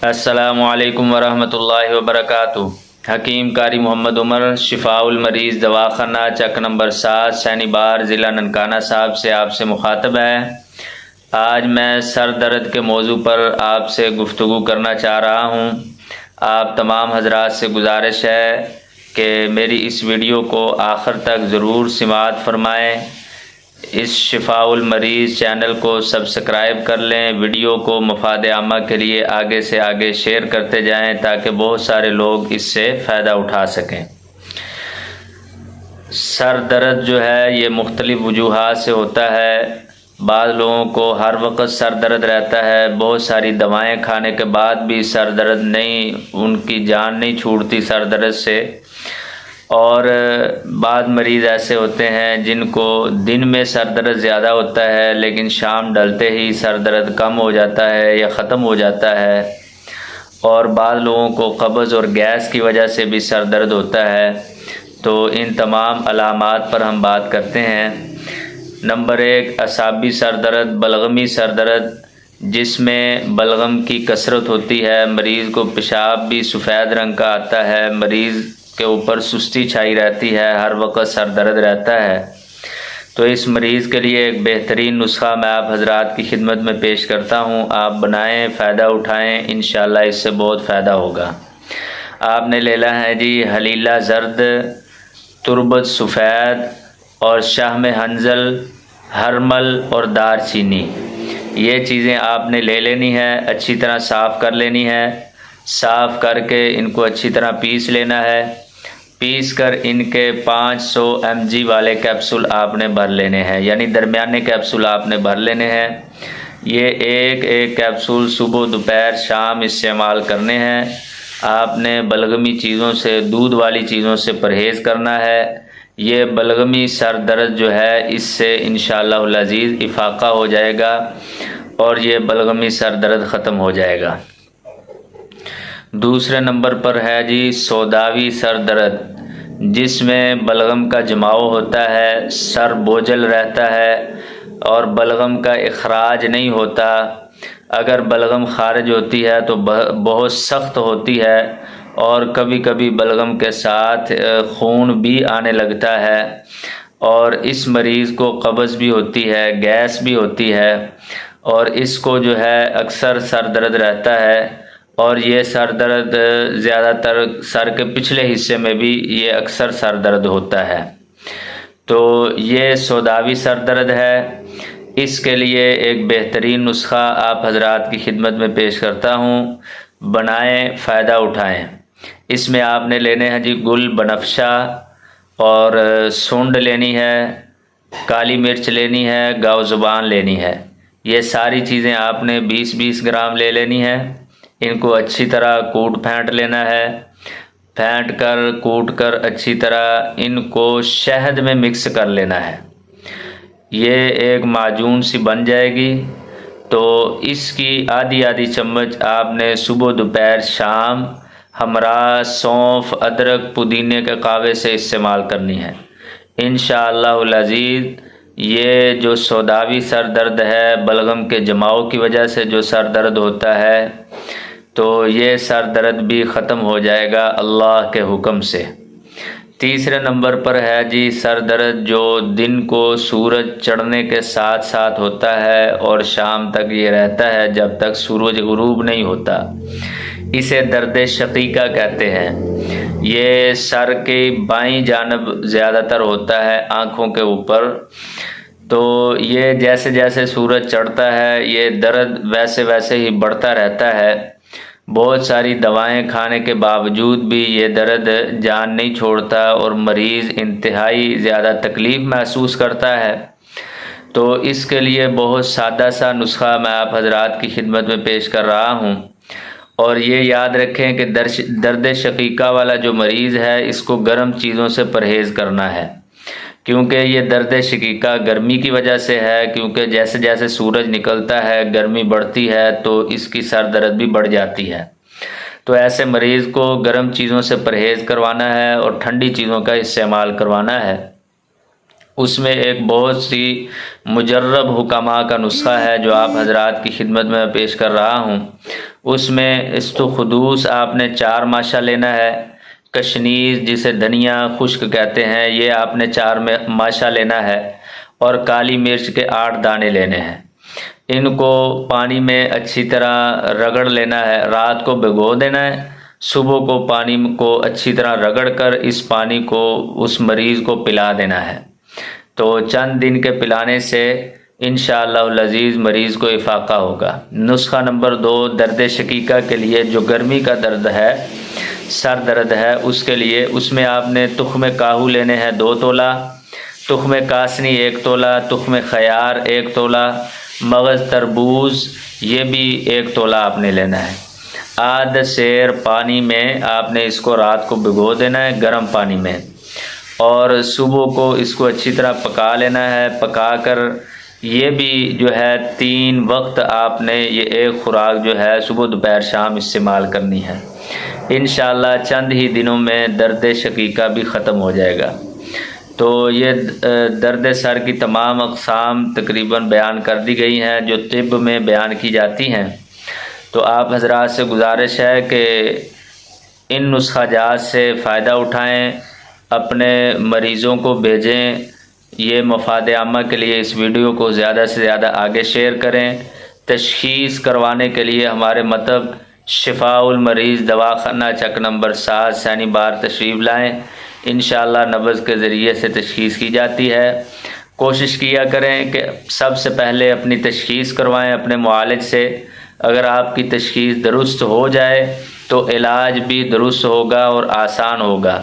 السلام علیکم ورحمۃ اللہ وبرکاتہ۔ حکیم قاری محمد عمر، شفاء المریض دواخانہ، چک نمبر 7، سینی بار، ضلع ننکانہ صاحب سے آپ سے مخاطب ہے۔ آج میں سر درد کے موضوع پر آپ سے گفتگو کرنا چاہ رہا ہوں۔ آپ تمام حضرات سے گزارش ہے کہ میری اس ویڈیو کو آخر تک ضرور سماعت فرمائیں۔ اس شفاء المریض چینل کو سبسکرائب کر لیں، ویڈیو کو مفاد عامہ کے لیے آگے سے آگے شیئر کرتے جائیں تاکہ بہت سارے لوگ اس سے فائدہ اٹھا سکیں۔ سر درد جو ہے یہ مختلف وجوہات سے ہوتا ہے۔ بعض لوگوں کو ہر وقت سر درد رہتا ہے، بہت ساری دوائیں کھانے کے بعد بھی سر درد نہیں، ان کی جان نہیں چھوٹتی سر درد سے۔ اور بعض مریض ایسے ہوتے ہیں جن کو دن میں سر درد زیادہ ہوتا ہے لیکن شام ڈلتے ہی سر درد کم ہو جاتا ہے یا ختم ہو جاتا ہے۔ اور بعض لوگوں کو قبض اور گیس کی وجہ سے بھی سر درد ہوتا ہے۔ تو ان تمام علامات پر ہم بات کرتے ہیں۔ نمبر 1، اعصابی سر درد، بلغمی سر درد، جس میں بلغم کی کثرت ہوتی ہے، مریض کو پیشاب بھی سفید رنگ کا آتا ہے، مریض کے اوپر سستی چھائی رہتی ہے، ہر وقت سر درد رہتا ہے۔ تو اس مریض کے لیے ایک بہترین نسخہ میں آپ حضرات کی خدمت میں پیش کرتا ہوں، آپ بنائیں، فائدہ اٹھائیں، انشاءاللہ اس سے بہت فائدہ ہوگا۔ آپ نے لینا ہے جی حلیلہ زرد، تربت سفید اور شہم حنظل، ہرمل اور دار چینی۔ یہ چیزیں آپ نے لے لینی ہے، اچھی طرح صاف کر لینی ہے۔ صاف کر کے ان کو اچھی طرح پیس لینا ہے۔ پیس کر ان کے 500 mg والے کیپسول آپ نے بھر لینے ہیں، یعنی درمیانے کیپسول آپ نے بھر لینے ہیں۔ یہ ایک ایک کیپسول صبح دوپہر شام استعمال کرنے ہیں۔ آپ نے بلغمی چیزوں سے، دودھ والی چیزوں سے پرہیز کرنا ہے۔ یہ بلغمی سر درد جو ہے اس سے انشاءاللہ العزیز افاقہ ہو جائے گا اور یہ بلغمی سر درد ختم ہو جائے گا۔ دوسرے نمبر پر ہے جی سوداوی سر درد، جس میں بلغم کا جماؤ ہوتا ہے، سر بوجھل رہتا ہے اور بلغم کا اخراج نہیں ہوتا۔ اگر بلغم خارج ہوتی ہے تو بہت سخت ہوتی ہے اور کبھی کبھی بلغم کے ساتھ خون بھی آنے لگتا ہے، اور اس مریض کو قبض بھی ہوتی ہے، گیس بھی ہوتی ہے، اور اس کو جو ہے اکثر سر درد رہتا ہے۔ اور یہ سر درد زیادہ تر سر کے پچھلے حصے میں بھی یہ اکثر سر درد ہوتا ہے۔ تو یہ سوداوی سر درد ہے۔ اس کے لیے ایک بہترین نسخہ آپ حضرات کی خدمت میں پیش کرتا ہوں، بنائیں، فائدہ اٹھائیں۔ اس میں آپ نے لینے ہیں جی گل بنفشہ اور سونڈ لینی ہے، کالی مرچ لینی ہے، گاؤ زبان لینی ہے۔ یہ ساری چیزیں آپ نے 20-20 گرام لے لینی ہے۔ ان کو اچھی طرح کوٹ پھینٹ لینا ہے۔ پھینٹ کر کوٹ کر اچھی طرح ان کو شہد میں مکس کر لینا ہے۔ یہ ایک معجون سی بن جائے گی۔ تو اس کی آدھی چمچ آپ نے صبح دوپہر شام ہمراہ سونف، ادرک، پودینے کے قہوے سے استعمال کرنی ہے۔ انشاءاللہ العزیز یہ جو سوداوی سر درد ہے، بلغم کے جماؤ کی وجہ سے جو سر درد ہوتا ہے، تو یہ سر درد بھی ختم ہو جائے گا اللہ کے حکم سے۔ تیسرے نمبر پر ہے جی سر درد جو دن کو سورج چڑھنے کے ساتھ ساتھ ہوتا ہے اور شام تک یہ رہتا ہے جب تک سورج غروب نہیں ہوتا۔ اسے درد شقیقہ کہتے ہیں۔ یہ سر کی بائیں جانب زیادہ تر ہوتا ہے، آنکھوں کے اوپر۔ تو یہ جیسے جیسے سورج چڑھتا ہے یہ درد ویسے ویسے ہی بڑھتا رہتا ہے۔ بہت ساری دوائیں کھانے کے باوجود بھی یہ درد جان نہیں چھوڑتا اور مریض انتہائی زیادہ تکلیف محسوس کرتا ہے۔ تو اس کے لیے بہت سادہ سا نسخہ میں آپ حضرات کی خدمت میں پیش کر رہا ہوں، اور یہ یاد رکھیں کہ درد شقیقہ والا جو مریض ہے اس کو گرم چیزوں سے پرہیز کرنا ہے، کیونکہ یہ درد شقیقہ گرمی کی وجہ سے ہے، کیونکہ جیسے جیسے سورج نکلتا ہے گرمی بڑھتی ہے تو اس کی سر درد بھی بڑھ جاتی ہے۔ تو ایسے مریض کو گرم چیزوں سے پرہیز کروانا ہے اور ٹھنڈی چیزوں کا استعمال کروانا ہے۔ اس میں ایک بہت سی مجرب حکماء کا نسخہ ہے جو آپ حضرات کی خدمت میں پیش کر رہا ہوں۔ اس میں استخدوس آپ نے 4 ماشا لینا ہے، کشنیز جسے دھنیا خشک کہتے ہیں یہ آپ نے 4 ماشا لینا ہے، اور کالی مرچ کے 8 دانے لینے ہیں۔ ان کو پانی میں اچھی طرح رگڑ لینا ہے، رات کو بھگو دینا ہے، صبح کو پانی کو اچھی طرح رگڑ کر اس پانی کو اس مریض کو پلا دینا ہے۔ تو چند دن کے پلانے سے انشاءاللہ العزیز مریض کو افاقہ ہوگا۔ نسخہ نمبر 2 درد شقیقہ کے لیے، جو گرمی کا درد ہے، سر درد ہے، اس کے لیے اس میں آپ نے تخم کاہو لینے ہیں 2 تولہ، تخم کاسنی 1 تولہ، تخم خیار 1 تولہ، مغز تربوز یہ بھی 1 تولہ آپ نے لینا ہے۔ آدھ سیر پانی میں آپ نے اس کو رات کو بھگو دینا ہے، گرم پانی میں، اور صبح کو اس کو اچھی طرح پکا لینا ہے۔ پکا کر یہ بھی جو ہے 3 وقت آپ نے یہ ایک خوراک جو ہے صبح دوپہر شام استعمال کرنی ہے۔ انشاءاللہ چند ہی دنوں میں درد شقیقہ بھی ختم ہو جائے گا۔ تو یہ درد سر کی تمام اقسام تقریباً بیان کر دی گئی ہیں جو طب میں بیان کی جاتی ہیں۔ تو آپ حضرات سے گزارش ہے کہ ان نسخہ جات سے فائدہ اٹھائیں، اپنے مریضوں کو بھیجیں۔ یہ مفاد عامہ کے لیے اس ویڈیو کو زیادہ سے زیادہ آگے شیئر کریں۔ تشخیص کروانے کے لیے ہمارے مطب شفاء المریض دواخانہ چک نمبر 7 سینی بار تشریف لائیں۔ انشاءاللہ نبض کے ذریعے سے تشخیص کی جاتی ہے۔ کوشش کیا کریں کہ سب سے پہلے اپنی تشخیص کروائیں اپنے معالج سے۔ اگر آپ کی تشخیص درست ہو جائے تو علاج بھی درست ہوگا اور آسان ہوگا،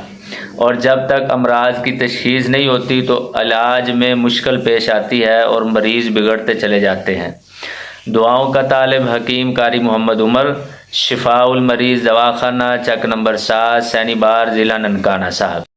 اور جب تک امراض کی تشخیص نہیں ہوتی تو علاج میں مشکل پیش آتی ہے اور مریض بگڑتے چلے جاتے ہیں۔ دعاؤں کا طالب حکیم قاری محمد عمر، شفاء المریض دواخانہ چک نمبر 7 سینی بار ضلع ننکانہ صاحب۔